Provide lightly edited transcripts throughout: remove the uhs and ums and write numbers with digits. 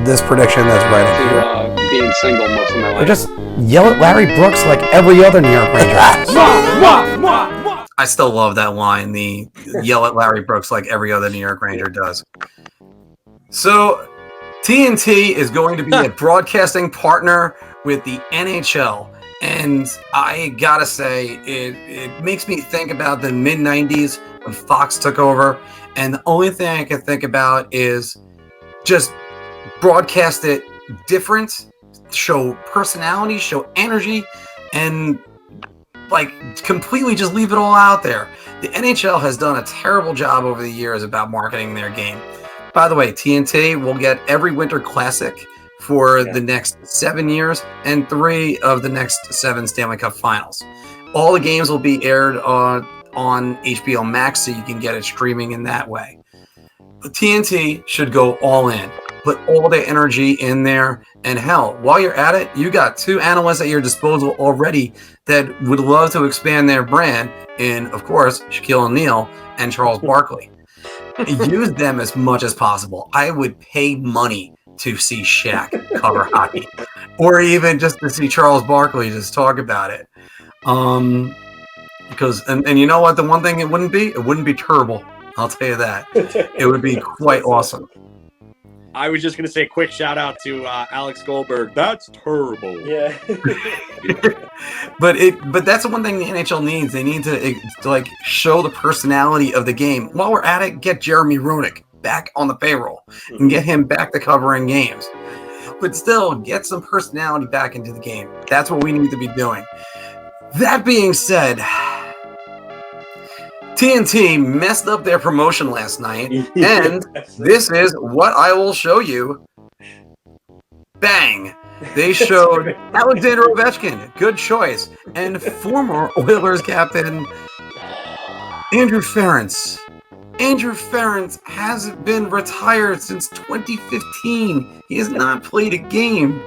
this prediction that's right up here. Being single most of my life. Or just yell at Larry Brooks like every other New York Ranger has. I still love that line, the yell at Larry Brooks like every other New York Ranger does. So, TNT is going to be a broadcasting partner with the NHL. And I gotta say, it makes me think about the mid-90s when Fox took over. And the only thing I can think about is just broadcast it different, show personality, show energy, and like completely just leave it all out there. The NHL has done a terrible job over the years about marketing their game. By the way, TNT will get every Winter Classic for the next 7 years and 3 of the next 7 Stanley Cup Finals. All the games will be aired on HBO Max, so you can get it streaming in that way. But TNT should go all in. Put all the energy in there. And hell, while you're at it, you got 2 analysts at your disposal already that would love to expand their brand in, of course, Shaquille O'Neal and Charles Barkley. Use them as much as possible. I would pay money to see Shaq cover hockey, or even just to see Charles Barkley just talk about it. Because and you know what? The one thing it wouldn't be terrible. I'll tell you that. It would be quite awesome. I was just going to say a quick shout out to Alex Goldberg. That's terrible. Yeah. But that's the one thing the NHL needs. They need to like show the personality of the game. While we're at it, get Jeremy Roenick back on the payroll and get him back to covering games. But still, get some personality back into the game. That's what we need to be doing. That being said, TNT messed up their promotion last night, and this is what I will show you. Bang! They showed Alexander Ovechkin, good choice, and former Oilers captain Andrew Ference. Andrew Ference has been retired since 2015. He has not played a game.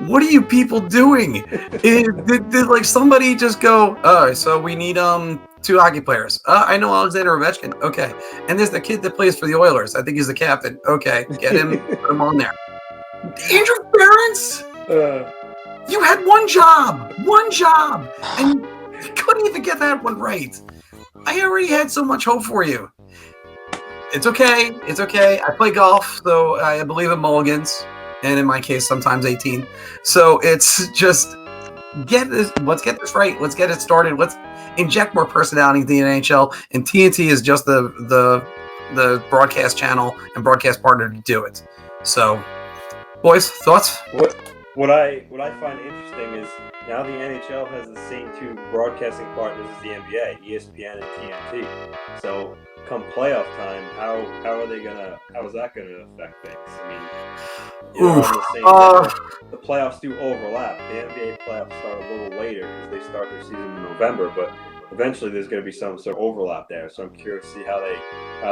What are you people doing? Did like somebody just go, so we need 2 hockey players. I know Alexander Ovechkin. Okay. And there's the kid that plays for the Oilers. I think he's the captain. Okay. Get him, put him on there. Andrew Ference? You had one job, and you couldn't even get that one right. I already had so much hope for you. It's okay. I play golf, so I believe in mulligans. And in my case, sometimes 18. So it's just let's get this right. Let's get it started. Let's inject more personality into the NHL. And TNT is just the broadcast channel and broadcast partner to do it. So, boys, thoughts? What I find interesting is now the NHL has the same 2 broadcasting partners as the NBA, ESPN and TNT. So come playoff time, how is that gonna affect things? I mean, on the same network. The playoffs do overlap. The NBA playoffs start a little later because they start their season in November, but eventually there's going to be some sort of overlap there. So I'm curious to see how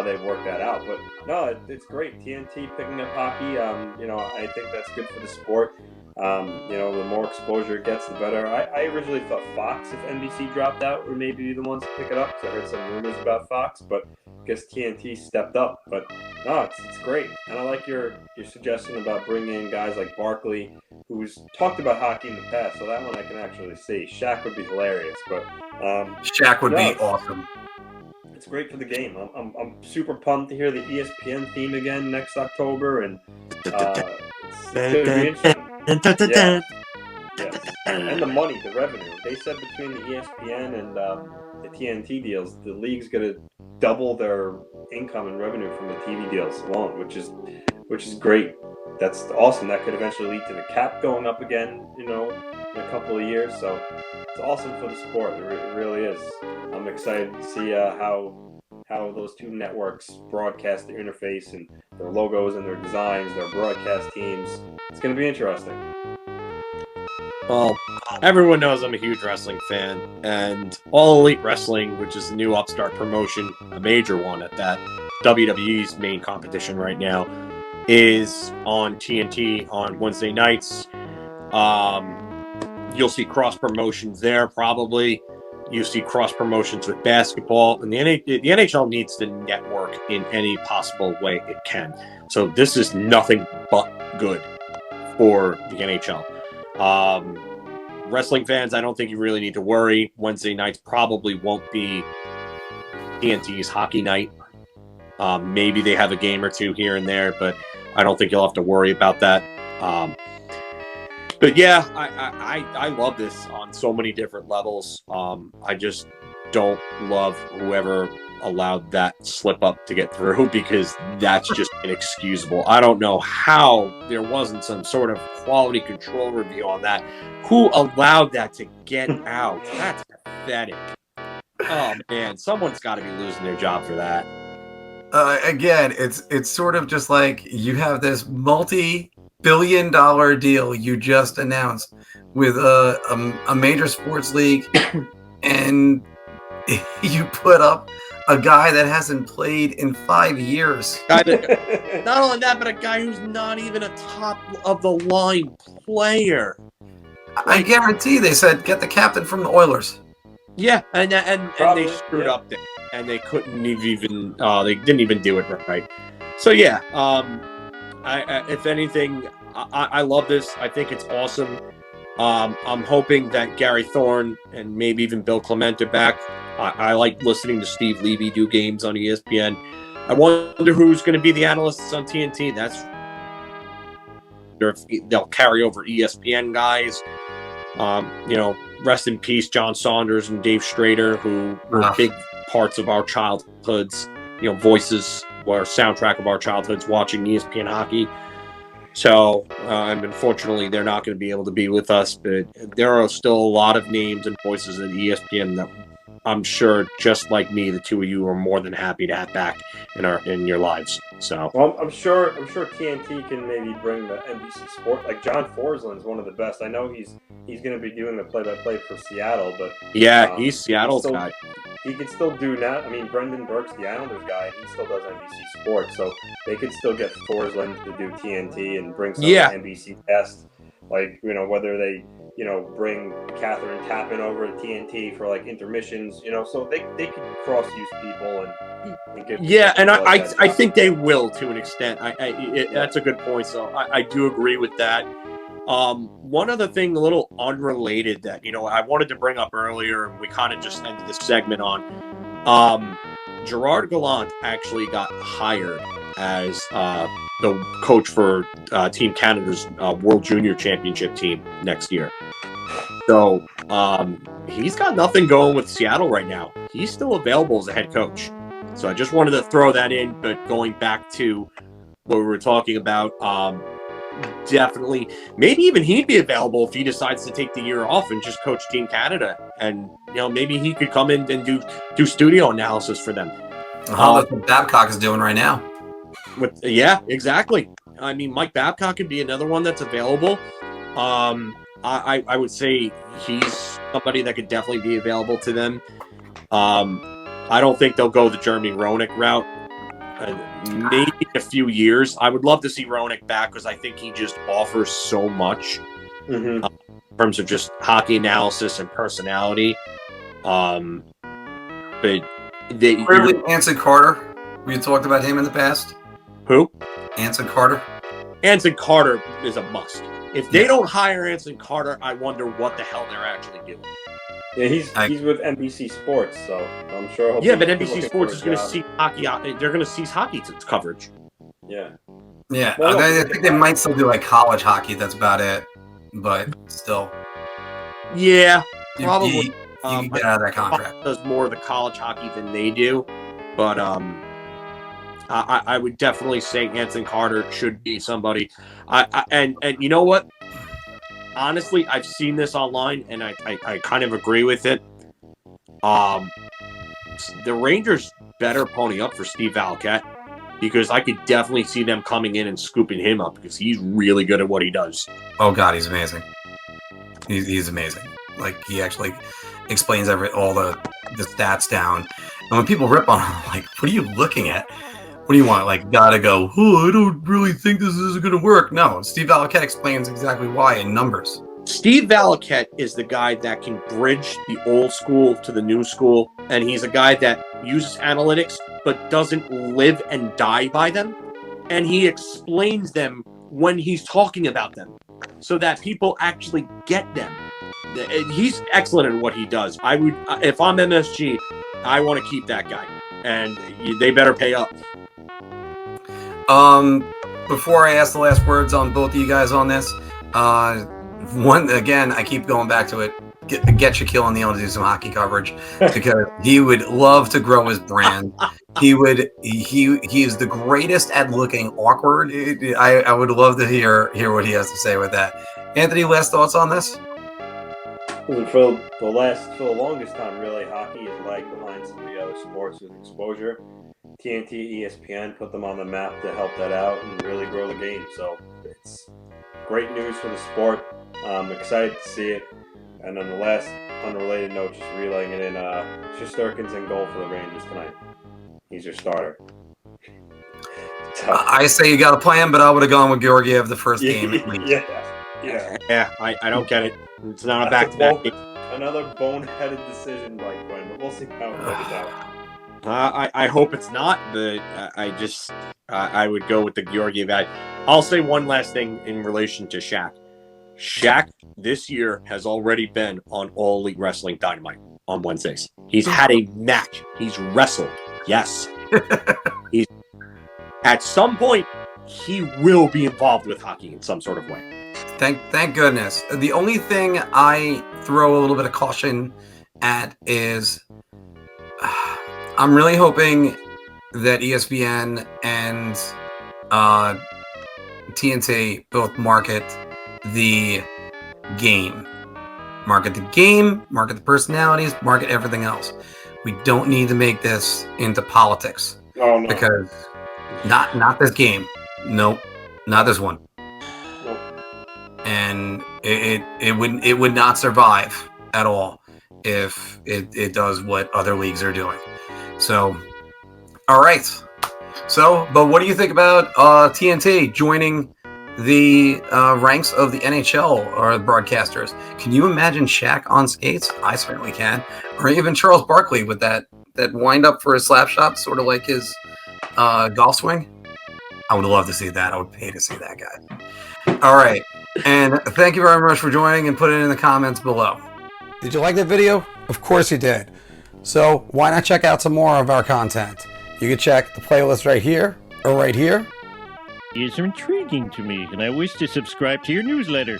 they work that out. But no, it's great. TNT picking up hockey. I think that's good for the sport. The more exposure it gets, the better. I originally thought Fox, if NBC dropped out, would maybe be the ones to pick it up. So I heard some rumors about Fox, but I guess TNT stepped up. But no, it's great. And I like your suggestion about bringing in guys like Barkley, who's talked about hockey in the past. So that one I can actually see. Shaq would be hilarious, but Shaq would be awesome. It's great for the game. I'm super pumped to hear the ESPN theme again next October, and it's going to be interesting. Yes. And the money, the revenue. They said between the ESPN and the TNT deals, the league's going to double their income and revenue from the TV deals alone, which is great. That's awesome. That could eventually lead to the cap going up again, in a couple of years. So it's awesome for the sport. It really is. I'm excited to see how those 2 networks broadcast their interface and their logos and their designs, their broadcast teams. It's going to be interesting. Well, everyone knows I'm a huge wrestling fan, and All Elite Wrestling, which is the new upstart promotion, a major one at that, WWE's main competition right now, is on TNT on Wednesday nights. You'll see cross promotions there probably. You see cross promotions with basketball, and the NHL needs to network in any possible way it can. So this is nothing but good for the NHL. Wrestling fans, I don't think you really need to worry. Wednesday nights probably won't be TNT's hockey night. Maybe they have a game or two here and there, but I don't think you'll have to worry about that. But yeah, I love this on so many different levels. I just don't love whoever allowed that slip up to get through, because that's just inexcusable. I don't know how there wasn't some sort of quality control review on that. Who allowed that to get out? That's pathetic. Oh man, someone's got to be losing their job for that. Again, it's sort of just like you have this multi-billion-dollar deal you just announced with a major sports league, and you put up a guy that hasn't played in 5 years. Not only that, but a guy who's not even a top of the line player. I guarantee they said get the captain from the Oilers. Yeah, and they screwed up there, and they couldn't even they didn't even do it right. So yeah, I if anything, I love this. I think it's awesome. I'm hoping that Gary Thorne and maybe even Bill Clement are back. I like listening to Steve Levy do games on ESPN. I wonder who's going to be the analysts on TNT. That's if they'll carry over ESPN guys. Rest in peace, John Saunders and Dave Strader, who were big parts of our childhoods. Voices or soundtrack of our childhoods watching ESPN hockey. So, unfortunately, they're not going to be able to be with us, but there are still a lot of names and voices at ESPN that I'm sure, just like me, the two of you are more than happy to have back in your lives. So, well, I'm sure TNT can maybe bring the NBC Sport. Like John Forsland's one of the best. I know he's going to be doing the play-by-play for Seattle, but yeah, he's Seattle's guy. He could still do that. I mean, Brendan Burke's the Islanders guy, and he still does NBC Sports, so they could still get Forsland to do TNT and bring some NBC guests. Like, whether they, bring Catherine Tappan over to TNT for like intermissions, so they could cross-use people and give. Yeah, and I think they will to an extent. That's a good point. So I do agree with that. One other thing, a little unrelated that, I wanted to bring up earlier, and we kind of just ended this segment on, Gerard Gallant actually got hired as the coach for Team Canada's World Junior Championship team next year. So he's got nothing going with Seattle right now. He's still available as a head coach. So I just wanted to throw that in, but going back to what we were talking about, definitely, maybe even he'd be available if he decides to take the year off and just coach Team Canada, and maybe he could come in and do studio analysis for them. That's what Babcock is doing right now. Yeah, exactly. I mean, Mike Babcock could be another one that's available. I would say he's somebody that could definitely be available to them. I don't think they'll go the Jeremy Roenick route. Maybe a few years. I would love to see Roenick back because I think he just offers so much in terms of just hockey analysis and personality. But Anson Carter. We talked about him in the past. Who? Anson Carter. Anson Carter is a must. If they don't hire Anson Carter, I wonder what the hell they're actually doing. Yeah, he's with NBC Sports, so I'm sure. Yeah, but NBC Sports is going to cease hockey. They're going to cease hockey coverage. Yeah. Yeah, I think they might still do like college hockey. That's about it, but still. Yeah, probably. You can get out of that contract. Does more of the college hockey than they do, but I would definitely say Anson Carter should be somebody. And you know what? Honestly, I've seen this online, and I kind of agree with it. The Rangers better pony up for Steve Valiquette, because I could definitely see them coming in and scooping him up, because he's really good at what he does. Oh God, he's amazing. He's amazing. Like, he actually explains all the stats down. And when people rip on him, I'm like, what are you looking at? What do you want? Like, gotta go, I don't really think this is going to work. No, Steve Valiquette explains exactly why in numbers. Steve Valiquette is the guy that can bridge the old school to the new school, and he's a guy that uses analytics but doesn't live and die by them, and he explains them when he's talking about them so that people actually get them. He's excellent at what he does. I would, if I'm MSG, I want to keep that guy, and they better pay up. Before I ask the last words on both of you guys on this, one again, I keep going back to it. Get Chytil on the able to do some hockey coverage because he would love to grow his brand. He is the greatest at looking awkward. I would love to hear what he has to say with that. Anthony, last thoughts on this? For the longest time, really, hockey is lagged behind some of the other sports with exposure. TNT, ESPN put them on the map to help that out and really grow the game. So it's great news for the sport. I'm excited to see it. And on the last unrelated note, just relaying it in, Shesterkin's in goal for the Rangers tonight. He's your starter. I say you got a plan, but I would have gone with Georgiev the first game. Yeah. I don't get it. It's not a back-to-back game. Another boneheaded decision by Quinn, but we'll see how it plays out. I hope it's not, but I would go with the Georgiev guy. I'll say one last thing in relation to Shaq. Shaq this year has already been on All Elite Wrestling Dynamite on Wednesdays. He's had a match. He's wrestled. Yes. At some point, he will be involved with hockey in some sort of way. Thank goodness. The only thing I throw a little bit of caution at is I'm really hoping that ESPN and TNT both market the game. Market the game, market the personalities, market everything else. We don't need to make this into politics. Oh, no. Because not this game. Nope. Not this one. Nope. And it would not survive at all if it does what other leagues are doing. So, all right. So, but what do you think about TNT joining the ranks of the NHL or the broadcasters? Can you imagine Shaq on skates? I certainly can. Or even Charles Barkley with that wind up for his slap shot, sort of like his golf swing. I would love to see that. I would pay to see that guy. All right. And thank you very much for joining, and put it in the comments below. Did you like that video? Of course you did. So why not check out some more of our content? You can check the playlist right here or right here. Is intriguing to me, and I wish to subscribe to your newsletter.